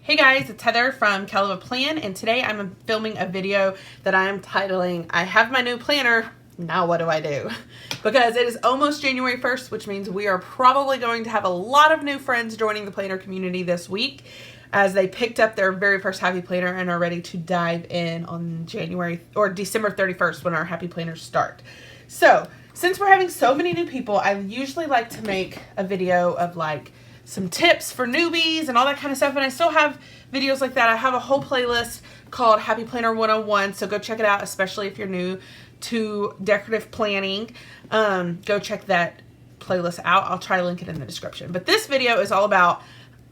Hey guys, it's Heather from Kell of a Plan, and today I'm filming a video that I'm titling, I have my new planner, now what do I do? Because it is almost January 1st, which means we are probably going to have a lot of new friends joining the planner community this week as they picked up their very first Happy Planner and are ready to dive in on January or December 31st when our Happy Planners start. So, since we're having so many new people, I usually like to make a video of like some tips for newbies and all that kind of stuff, and I still have videos like that. I have a whole playlist called Happy Planner 101, so go check it out, especially if you're new to decorative planning. Go check that playlist out. I'll try to link it in the description. But this video is all about,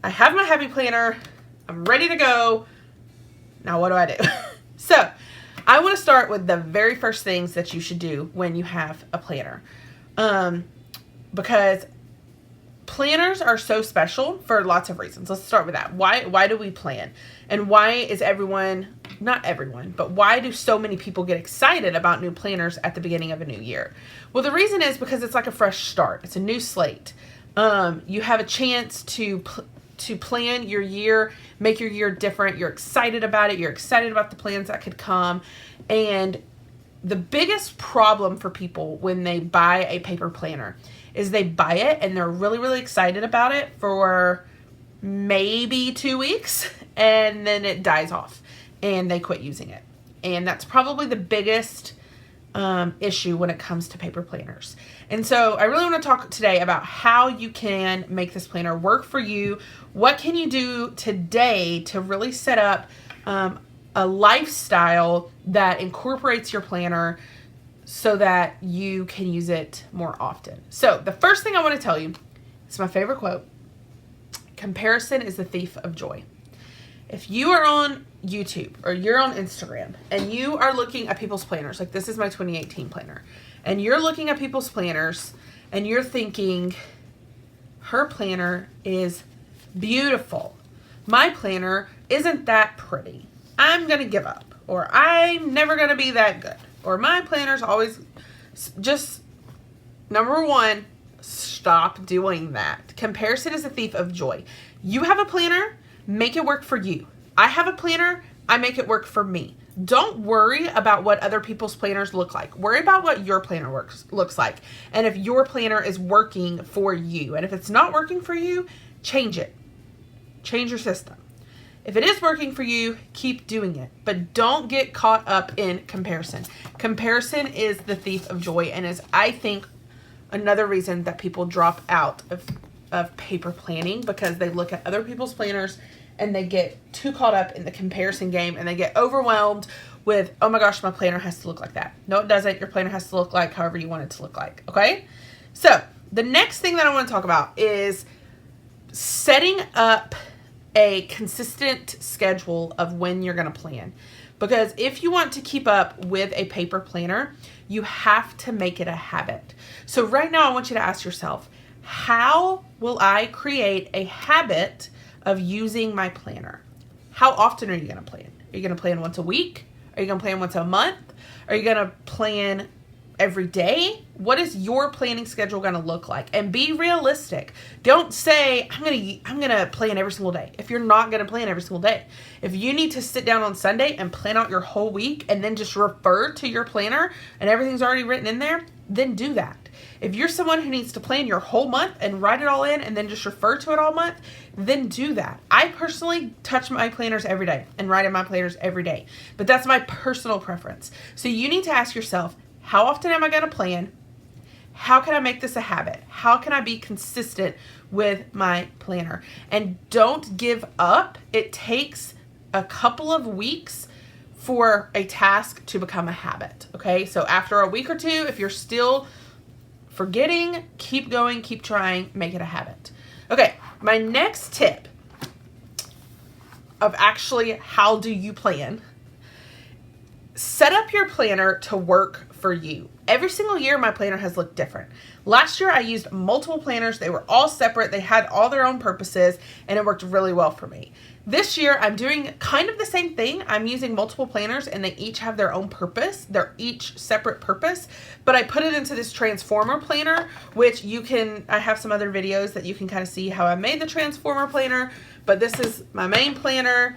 I have my Happy Planner, I'm ready to go, now what do I do? So, I want to start with the very first things that you should do when you have a planner. Because planners are so special for lots of reasons. Let's start with that. Why do we plan? And why is everyone, not everyone, but why do so many people get excited about new planners at the beginning of a new year? Well, the reason is because it's like a fresh start. It's a new slate. You have a chance to plan your year, make your year different. You're excited about it. You're excited about the plans that could come. And the biggest problem for people when they buy a paper planner is they buy it and they're really, really excited about it for maybe 2 weeks and then it dies off and they quit using it. And that's probably the biggest issue when it comes to paper planners. And so I really want to talk today about how you can make this planner work for you. What can you do today to really set up a lifestyle that incorporates your planner so that you can use it more often. So the first thing I want to tell you is my favorite quote. Comparison is the thief of joy. If you are on YouTube or you're on Instagram and you are looking at people's planners, like this is my 2018 planner, and you're looking at people's planners and you're thinking, her planner is beautiful. My planner isn't that pretty. I'm going to give up, or I'm never going to be that good. Or my planner's always, just, number one, stop doing that. Comparison is a thief of joy. You have a planner, make it work for you. I have a planner, I make it work for me. Don't worry about what other people's planners look like. Worry about what your planner looks like. And if your planner is working for you. And if it's not working for you, change it. Change your system. If it is working for you, keep doing it. But don't get caught up in comparison. Comparison is the thief of joy and is, I think, another reason that people drop out of paper planning, because they look at other people's planners and they get too caught up in the comparison game and they get overwhelmed with, oh my gosh, my planner has to look like that. No, it doesn't. Your planner has to look like however you want it to look like, okay? So the next thing that I want to talk about is setting up a consistent schedule of when you're going to plan. Because if you want to keep up with a paper planner, you have to make it a habit. So right now I want you to ask yourself, how will I create a habit of using my planner? How often are you going to plan? Are you going to plan once a week? Are you going to plan once a month? Are you going to plan every day? What is your planning schedule going to look like? And be realistic. Don't say, I'm going to plan every single day, if you're not going to plan every single day. If you need to sit down on Sunday and plan out your whole week and then just refer to your planner and everything's already written in there, then do that. If you're someone who needs to plan your whole month and write it all in and then just refer to it all month, then do that. I personally touch my planners every day and write in my planners every day, but that's my personal preference. So you need to ask yourself, how often am I going to plan? How can I make this a habit? How can I be consistent with my planner? And don't give up. It takes a couple of weeks for a task to become a habit, okay? So after a week or two, if you're still forgetting, keep going, keep trying, make it a habit. Okay, my next tip of actually how do you plan, set up your planner to work for you. Every single year, my planner has looked different. Last year, I used multiple planners. They were all separate. They had all their own purposes, and it worked really well for me. This year, I'm doing kind of the same thing. I'm using multiple planners, and they each have their own purpose. They're each separate purpose, but I put it into this transformer planner, which I have some other videos that you can kind of see how I made the transformer planner, but this is my main planner.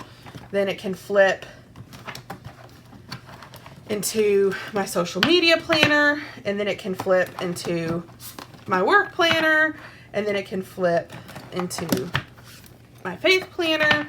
Then it can flip into my social media planner, and then it can flip into my work planner, and then it can flip into my faith planner,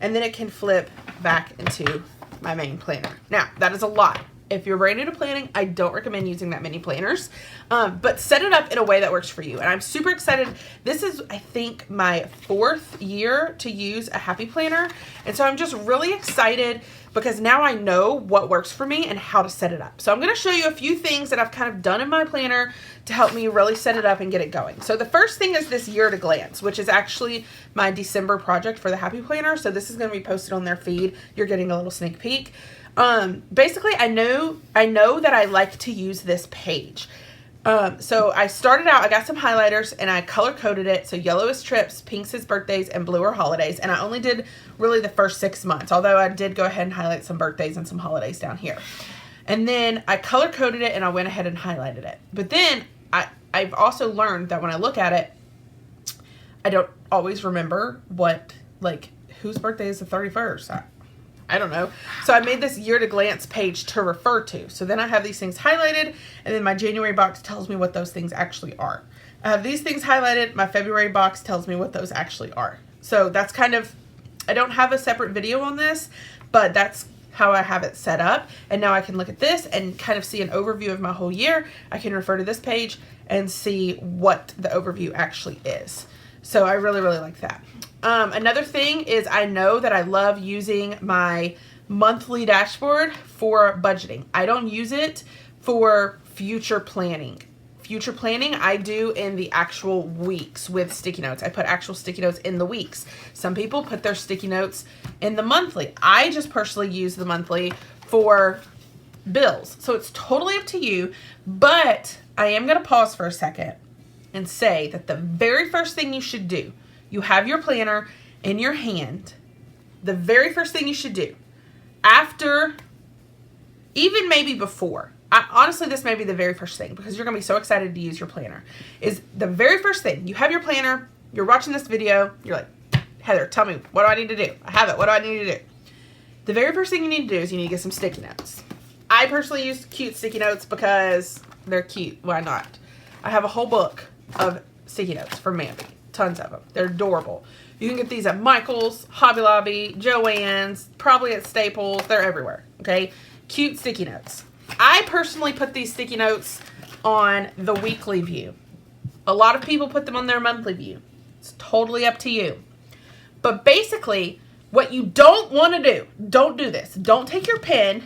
and then it can flip back into my main planner. Now, that is a lot. If you're brand new to planning, I don't recommend using that many planners, but set it up in a way that works for you. And I'm super excited. This is, I think, my 4th year to use a happy planner. And so I'm just really excited because now I know what works for me and how to set it up. So I'm going to show you a few things that I've kind of done in my planner to help me really set it up and get it going. So the first thing is this year at a glance, which is actually my December project for the happy planner. So this is going to be posted on their feed. You're getting a little sneak peek. Basically I know that I like to use this page. So I started out, I got some highlighters and I color coded it. So yellow is trips, pink is birthdays, and blue are holidays. And I only did really the first 6 months, although I did go ahead and highlight some birthdays and some holidays down here. And then I color coded it and I went ahead and highlighted it. But then I've also learned that when I look at it, I don't always remember whose birthday is the 31st. I don't know. So I made this year to glance page to refer to. So then I have these things highlighted, and then my January box tells me what those things actually are. I have these things highlighted. My February box tells me what those actually are. So that's kind of, I don't have a separate video on this, but that's how I have it set up. And now I can look at this and kind of see an overview of my whole year. I can refer to this page and see what the overview actually is. So I really, really like that. Another thing is I know that I love using my monthly dashboard for budgeting. I don't use it for future planning. Future planning I do in the actual weeks with sticky notes. I put actual sticky notes in the weeks. Some people put their sticky notes in the monthly. I just personally use the monthly for bills. So it's totally up to you, but I am going to pause for a second and say that the very first thing you should do, you have your planner in your hand. The very first thing you should do, after, even maybe before, honestly, this may be the very first thing because you're going to be so excited to use your planner, is the very first thing. You have your planner, you're watching this video, you're like, Heather, tell me, what do I need to do? I have it, what do I need to do? The very first thing you need to do is you need to get some sticky notes. I personally use cute sticky notes because they're cute. Why not? I have a whole book of sticky notes from Mambi. Tons of them. They're adorable. You can get these at Michael's, Hobby Lobby, Joann's, probably at Staples. They're everywhere. Okay? Cute sticky notes. I personally put these sticky notes on the weekly view. A lot of people put them on their monthly view. It's totally up to you. But basically, what you don't want to do, don't do this. Don't take your pen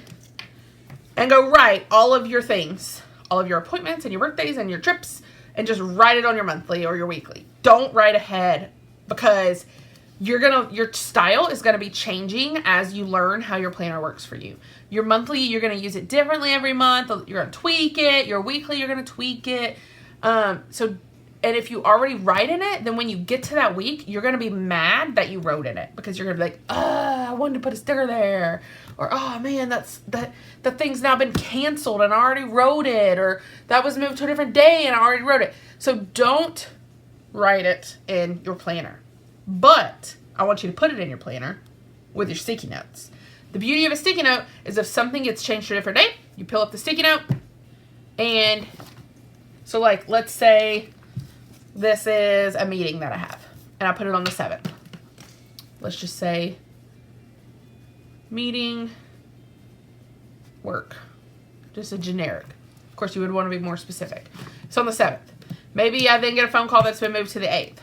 and go write all of your things, all of your appointments and your birthdays and your trips, and just write it on your monthly or your weekly. Don't write ahead because your style is gonna be changing as you learn how your planner works for you. Your monthly, you're gonna use it differently every month. You're gonna tweak it. Your weekly, you're gonna tweak it. And if you already write in it, then when you get to that week, you're gonna be mad that you wrote in it because you're gonna be like, I wanted to put a sticker there, or oh man, that thing's now been canceled and I already wrote it, or that was moved to a different day and I already wrote it. So don't write it in your planner, but I want you to put it in your planner with your sticky notes. The beauty of a sticky note is if something gets changed to a different date, you peel up the sticky note, and so like let's say this is a meeting that I have, and I put it on the 7th. Let's just say meeting, work, just a generic. Of course, you would want to be more specific. So on the 7th. Maybe I then get a phone call that's been moved to the 8th.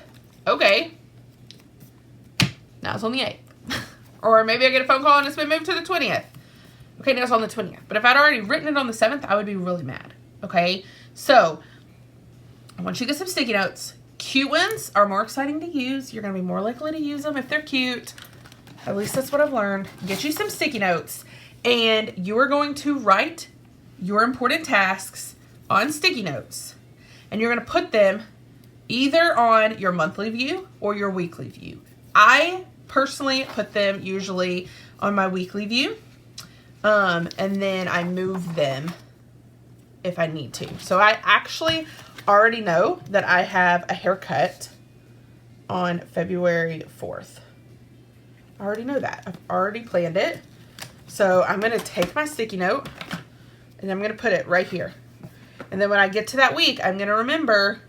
Okay. Now it's on the 8th. Or maybe I get a phone call and it's been moved to the 20th. Okay, now it's on the 20th. But if I'd already written it on the 7th, I would be really mad. Okay? So, once you get some sticky notes, cute ones are more exciting to use. You're going to be more likely to use them if they're cute. At least that's what I've learned. Get you some sticky notes, and you are going to write your important tasks on sticky notes, and you're going to put them either on your monthly view or your weekly view. I personally put them usually on my weekly view, and then I move them if I need to. So I actually already know that I have a haircut on February 4th. I already know that. I've already planned it. So I'm going to take my sticky note and I'm going to put it right here. And then when I get to that week, I'm going to remember,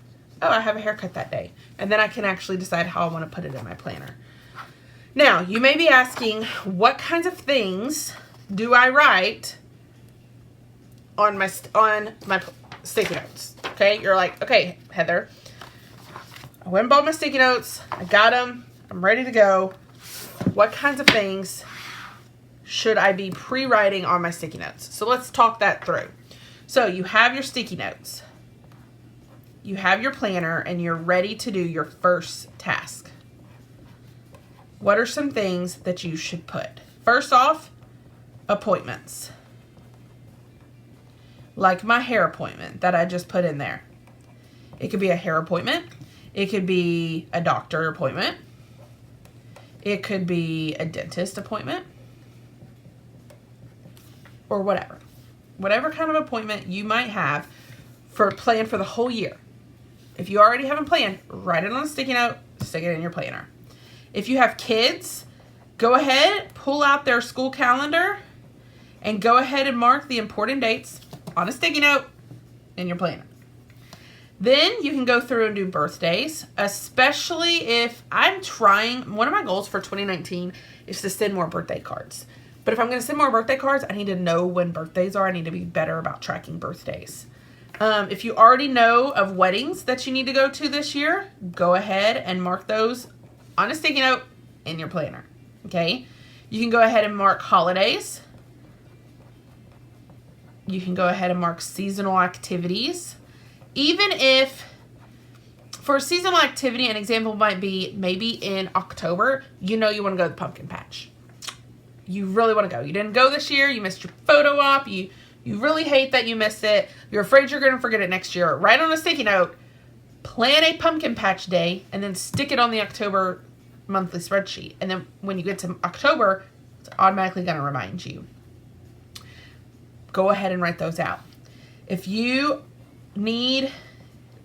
oh, I have a haircut that day. And then I can actually decide how I want to put it in my planner. Now, you may be asking, what kinds of things do I write on my sticky notes? Okay, you're like, okay, Heather, I went and bought my sticky notes. I got them. I'm ready to go. What kinds of things should I be pre-writing on my sticky notes? So let's talk that through. So you have your sticky notes. You have your planner, and you're ready to do your first task. What are some things that you should put? First off, appointments. Like my hair appointment that I just put in there. It could be a hair appointment. It could be a doctor appointment. It could be a dentist appointment. Or whatever. Whatever kind of appointment you might have for a plan for the whole year. If you already have a plan, write it on a sticky note, stick it in your planner. If you have kids, go ahead, pull out their school calendar, and go ahead and mark the important dates on a sticky note in your planner. Then you can go through and do birthdays, especially if I'm trying, one of my goals for 2019 is to send more birthday cards. But if I'm going to send more birthday cards, I need to know when birthdays are. I need to be better about tracking birthdays. If you already know of weddings that you need to go to this year, go ahead and mark those on a sticky note in your planner. Okay? You can go ahead and mark holidays. You can go ahead and mark seasonal activities. Even if, for a seasonal activity, an example might be maybe in October, you know you want to go to the pumpkin patch. You really want to go. You didn't go this year. You missed your photo op. You really hate that you missed it. You're afraid you're going to forget it next year. Write on a sticky note, plan a pumpkin patch day, and then stick it on the October monthly spreadsheet. And then when you get to October, it's automatically going to remind you. Go ahead and write those out. If you need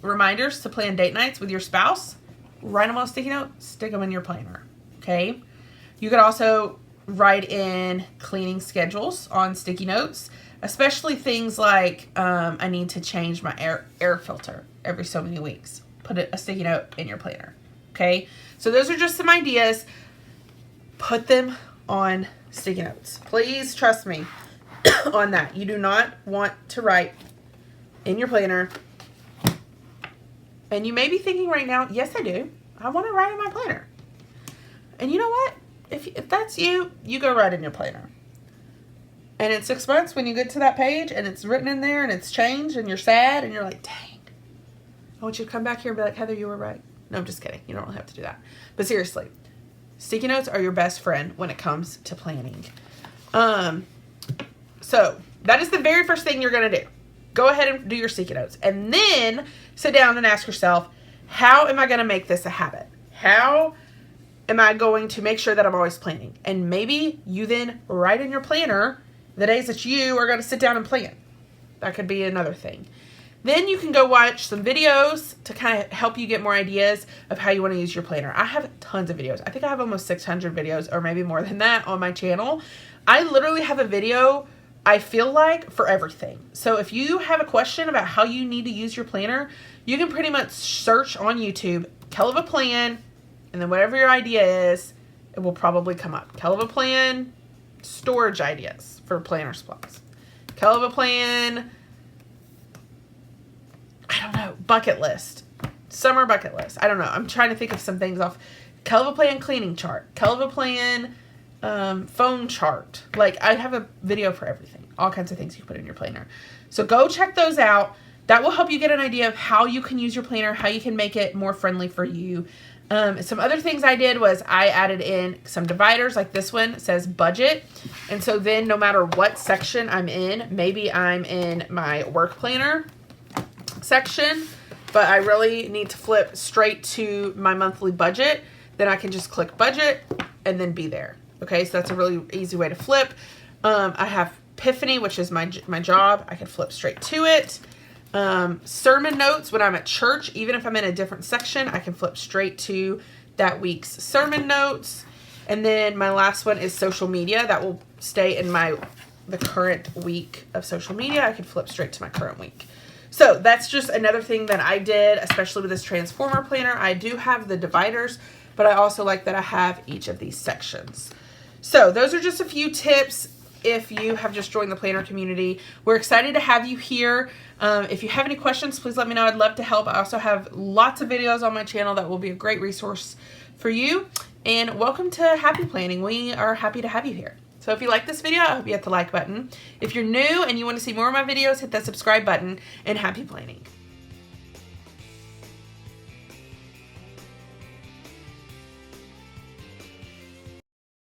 reminders to plan date nights with your spouse, write them on a sticky note, stick them in your planner. Okay? You could also write in cleaning schedules on sticky notes, especially things like I need to change my air filter every so many weeks. Put a sticky note in your planner. Okay? So those are just some ideas. Put them on sticky notes. Please trust me on that. You do not want to write in your planner. And you may be thinking right now, yes, I do. I want to write in my planner. And you know what? If that's you, you go write in your planner. And in 6 months, when you get to that page and it's written in there and it's changed and you're sad and you're like, dang, I want you to come back here and be like, Heather, you were right. No, I'm just kidding. You don't really have to do that. But seriously, sticky notes are your best friend when it comes to planning. So that is the very first thing you're going to do. Go ahead and do your sticky notes. And then sit down and ask yourself, how am I going to make this a habit? How am I going to make sure that I'm always planning? And maybe you then write in your planner the days that you are going to sit down and plan. That could be another thing. Then you can go watch some videos to kind of help you get more ideas of how you want to use your planner. I have tons of videos. I think I have almost 600 videos or maybe more than that on my channel. I literally have a video, I feel like, for everything. So if you have a question about how you need to use your planner, you can pretty much search on YouTube, Kell of a Plan, and then whatever your idea is, it will probably come up. Kell of a Plan, storage ideas for planner supplies. Kell of a Plan, I don't know, bucket list. Summer bucket list. I don't know. I'm trying to think of some things off. Kell of a Plan cleaning chart. Kell of a Plan phone chart. Like, I have a video for everything. All kinds of things you put in your planner. So go check those out. That will help you get an idea of how you can use your planner, how you can make it more friendly for you. Some other things I did was I added in some dividers, like this one says budget. And so then no matter what section I'm in, maybe I'm in my work planner section, but I really need to flip straight to my monthly budget, then I can just click budget and then be there. Okay, so that's a really easy way to flip. I have Epiphany, which is my job. I can flip straight to it. Sermon notes, when I'm at church, even if I'm in a different section, I can flip straight to that week's sermon notes. And then my last one is social media. That will stay in the current week of social media. I can flip straight to my current week. So that's just another thing that I did, especially with this Transformer planner. I do have the dividers, but I also like that I have each of these sections. So those are just a few tips if you have just joined the planner community. We're excited to have you here. If you have any questions, please let me know. I'd love to help. I also have lots of videos on my channel that will be a great resource for you. And welcome to Happy Planning. We are happy to have you here. So if you like this video, I hope you hit the like button. If you're new and you want to see more of my videos, hit that subscribe button, and happy planning.